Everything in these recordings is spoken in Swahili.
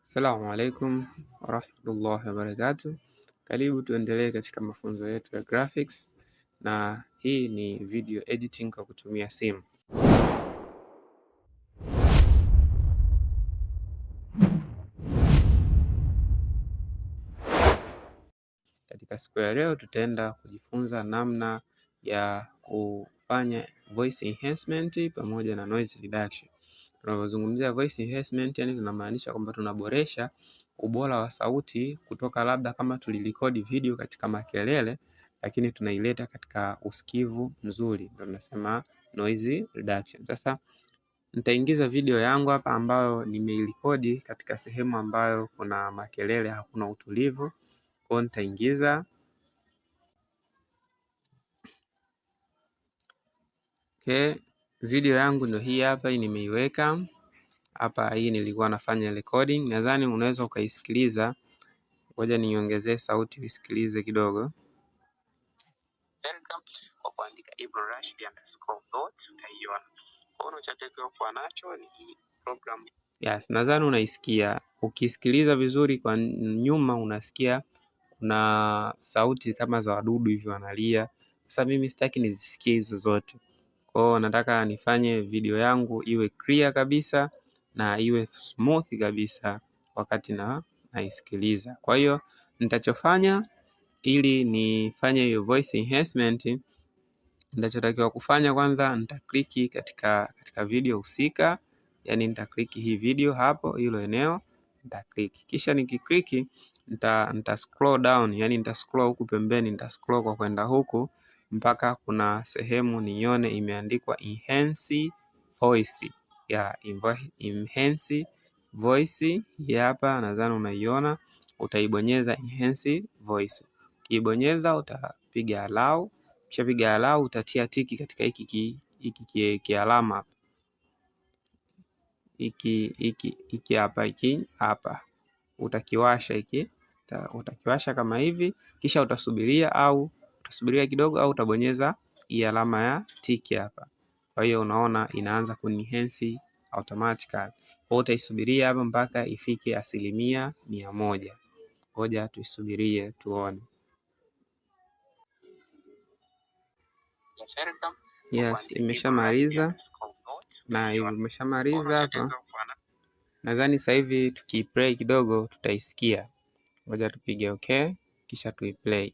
Assalamu alaikum warahmatullahi wabarakatuh. Karibu tuendelee katika mafunzo yetu ya graphics, na hii ni video editing kwa kutumia simu. Katika siku ya leo tutaenda kujifunza namna ya kufanya voice enhancement pamoja na noise reduction. Tunapozungumzia voice enhancement, yani tunamaanisha kwamba tunaboresha ubora wa sauti kutoka labda kama tulirekodi video katika makelele, lakini tunaileta katika usikivu mzuri, ndio tunasema noise reduction. Sasa nitaingiza video yangu hapa ambayo nimeirekodi katika sehemu ambayo kuna makelele, hakuna utulivu. Kwa nitaingiza video yangu ndio hii hapa, nimeiweka hapa. Hii nilikuwa nafanya recording, nadhani unaweza ukaisikiliza. Ngoja niongezee sauti usikilize kidogo. Kwa kuandika ibrahim_dot utaiona. Unachotakiwa kuwa nacho ni hii program. Yes, nadhani unaisikia. Ukisikiliza vizuri kwa nyuma unasikia kuna sauti kama za wadudu hivi wanalia. Sasa mimi sitaki nizisikie hizo zote. Kwa hiyo nataka nifanye video yangu iwe clear kabisa na iwe smooth kabisa wakati naisikiliza. Kwa hiyo nitachofanya ili nifanye hiyo voice enhancement, nitachotakiwa kufanya kwanza, nitakliki katika video husika, yani nitakliki hii video hapo, hilo eneo nitakliki. Kisha nikikliki nita scroll down, yani nita scroll huku pembeni, nita scroll kwa kwenda huku mpaka kuna sehemu nione imeandikwa enhance voice. Enhance voice hii hapa, nadhani unaiona. Utaibonyeza enhance voice. Ukibonyeza utapiga allow. Kisha piga allow, utatia tiki katika hiki kialama hiki hapa utakiwasha utakiwasha kama hivi, kisha utasubiria kidogo, au utabonyeza hii alama ya tiki hapa. Kwa hiyo unaona inaanza kunihence automatically. Kwa utaisubiria hapa mpaka ifike 100%. Ngoja tuisubirie tuone. Yes, imeshamaliza. Na imeshamaliza hapa. Nadhani sasa hivi tukiplay kidogo tutaisikia. Ngoja tupige okay, kisha tuiplay.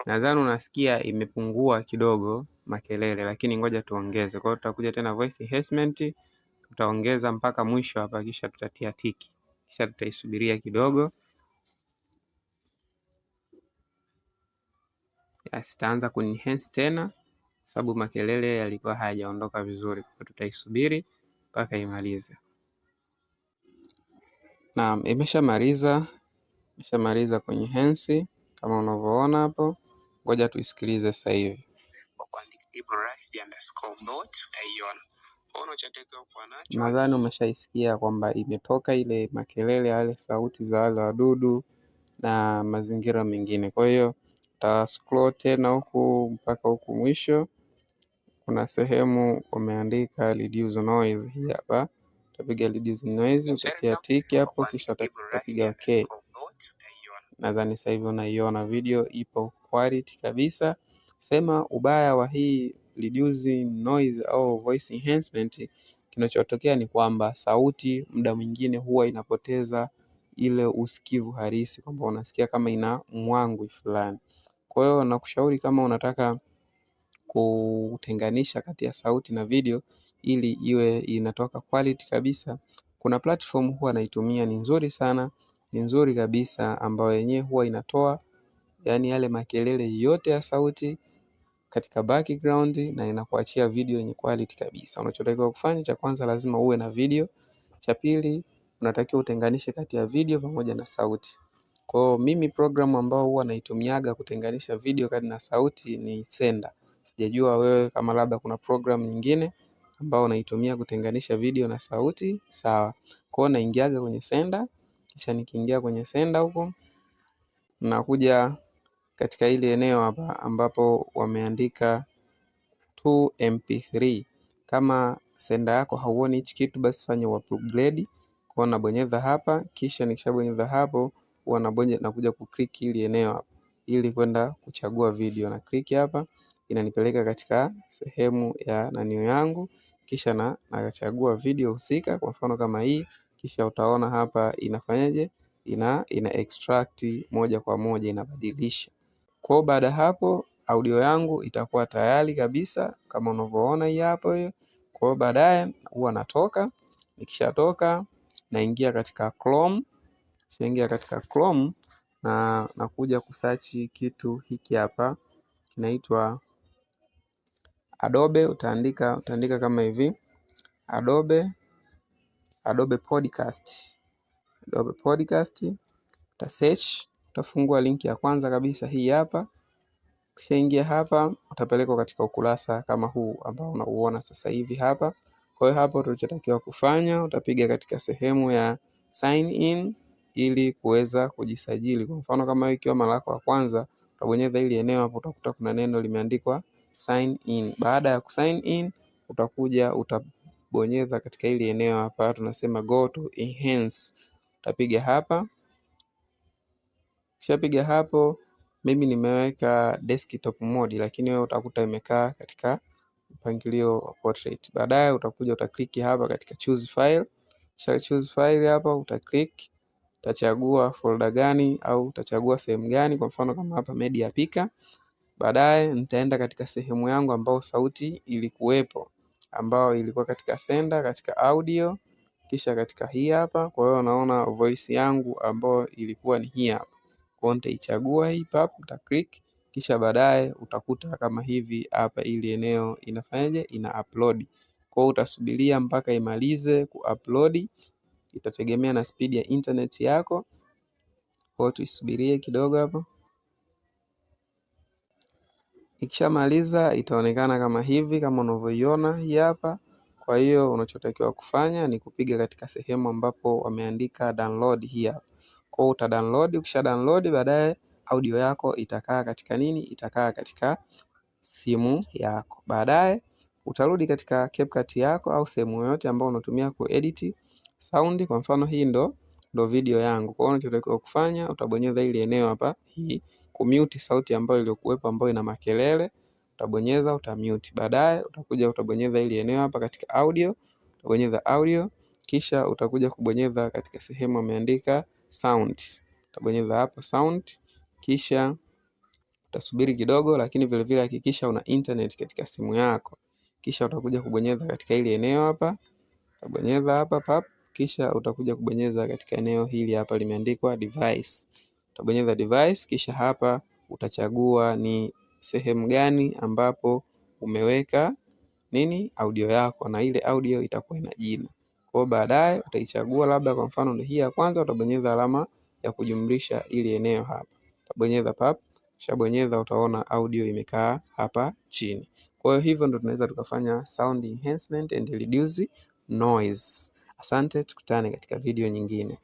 Nadhani unasikia imepungua kidogo makelele, lakini ngoja tuongeze. Kwa hiyo tutakuja tena voice enhancement, tutaongeza mpaka mwisho hapa, kisha tutatia tiki, kisha tutaisubiria kidogo. Yes, itaanza kunenhance tena sababu makelele yalikuwa hayajaondoka vizuri. Kwa tutaisubiri mpaka imalize. Naam, imeshamaliza kunenhance kama unavyoona hapo. Ngoja tuisikilize sasa hivi. Nadhani umeshaisikia kwamba imetoka ile makelele, yale sauti za wale wadudu na mazingira mengine. Kwa hiyo ta scroll tena huku mpaka huku mwisho, kuna sehemu umeandika reduce noise. Hii hapa utapiga reduce noise, utatia tiki hapo, kisha utapiga okay. Nadhani sasa hivi unaiona video ipo quality kabisa. Sema ubaya wa hii reduce noise au voice enhancement, kinachotokea ni kwamba sauti muda mwingine huwa inapoteza ile usikivu halisi, kwamba unasikia kama ina mwangwi fulani. Kwa hiyo nakushauri kama unataka kutenganisha kati ya sauti na video ili iwe inatoka quality kabisa, kuna platform huwa naitumia, ni nzuri sana, ni nzuri kabisa, ambayo yenyewe huwa inatoa yani yale makelele yote ya sauti katika background na inakuachia video yenye quality kabisa. Unachotakiwa kufanya, cha kwanza lazima uwe na video, cha pili unatakiwa utenganishe kati ya video pamoja na sauti. Kwa mimi programu ambao huwa naitumiaga kutenganisha video kati na sauti ni Senda. Sijajua wewe kama labda kuna program nyingine ambao unaitumia kutenganisha video na sauti, sawa. Kwa hiyo naingiaga kwenye Senda, kisha nikiingia kwenye Senda huko nakuja katika ile eneo hapa ambapo wameandika to mp3. Kama sender yako hauoni hichi kitu, basi fanya upgrade. Kwa nabonyeza hapa, kisha nikishabonyeza hapo huwa nakuja kuclick ili eneo hapa ili kwenda kuchagua video, na click hapa inanipeleka katika sehemu ya nanio yangu, kisha nachagua video husika, kwa mfano kama hii. Kisha utaona hapa inafanyaje, ina extract moja kwa moja, inabadilisha. Kwa baada hapo audio yangu itakuwa tayari kabisa kama unavyoona hii hapo hiyo. Kwa baadaye huwa natoka, nikishatoka naingia katika Chrome. Kishaingia katika Chrome na nakuja kusearch kitu hiki hapa kinaitwa Adobe. Utaandika kama hivi Adobe Podcast. Adobe Podcast uta search, utafungua linki ya kwanza kabisa hii hapa. Ukishaingia hapa utapelekwa katika ukurasa kama huu ambao unauona sasa hivi hapa. Kwa hiyo hapo tulichotakiwa kufanya, utapiga katika sehemu ya sign in ili kuweza kujisajili. Kwa mfano kama ikiwa mara yako ya kwanza, utabonyeza ili eneo hapo, utakuta kuna neno limeandikwa sign in. Baada ya kusign in, utakuja utabonyeza katika ili eneo hapa tunasema go to enhance. Utapiga hapa. Kishapiga hapo, mimi nimeweka desktop mode, lakini wewe utakuta imekaa katika mpangilio wa portrait. Baadaye utakuja utaklik hapa katika choose file. Kisha choose file hapa utaklik, utachagua folder gani au utachagua sehemu gani, kwa mfano kama hapa media picker. Baadaye nitaenda katika sehemu yangu ambao sauti ilikuwepo, ambao ilikuwa katika sender, katika audio, kisha katika hii hapa. Kwa hiyo unaona voice yangu ambao ilikuwa ni hii hapa. Kwa nitaichagua hii pap, uta click, kisha baadaye utakuta kama hivi hapa ili eneo inafanyaje, ina upload. Kwa hiyo utasubiria mpaka imalize kuupload, itategemea na speed ya internet yako. Kwa hiyo tuisubirie kidogo hapo. Ikishamaliza itaonekana kama hivi, kama unavyoiona hii hapa. Kwa hiyo unachotakiwa kufanya ni kupiga katika sehemu ambapo wameandika download hii hapa. Kwa hiyo uta download, ukisha download baadaye audio yako itakaa katika nini? Itakaa katika simu yako. Baadaye utarudi katika CapCut yako au sehemu yoyote ambayo unatumia kuedit sound. Kwa mfano hii ndo video yangu. Kwa hiyo unachotakiwa kufanya, utabonyeza ile eneo hapa hii kumute sauti ambayo iliyokuwepo ambayo ina makelele, utabonyeza utamute. Baadaye utakuja utabonyeza ile eneo hapa katika audio, utabonyeza audio, kisha utakuja kubonyeza katika sehemu imeandika sound. Utabonyeza hapo sound, kisha utasubiri kidogo, lakini vile vile hakikisha una internet katika simu yako. Kisha utakuja kubonyeza katika ile eneo hapa, utabonyeza hapa pap, kisha utakuja kubonyeza katika eneo hili hapa limeandikwa device. Utabonyeza device, kisha hapa utachagua ni sehemu gani ambapo umeweka nini audio yako, na ile audio itakuwa ina jina. Kwa hiyo baadaye utaichagua, labda kwa mfano ndio hii ya kwanza, utabonyeza alama ya kujumlisha ili eneo hapa. Utabonyeza pap, kisha bonyeza, utaona audio imekaa hapa chini. Kwa hiyo hivyo ndio tunaweza tukafanya sound enhancement and reduce noise. Asante, tukutane katika video nyingine.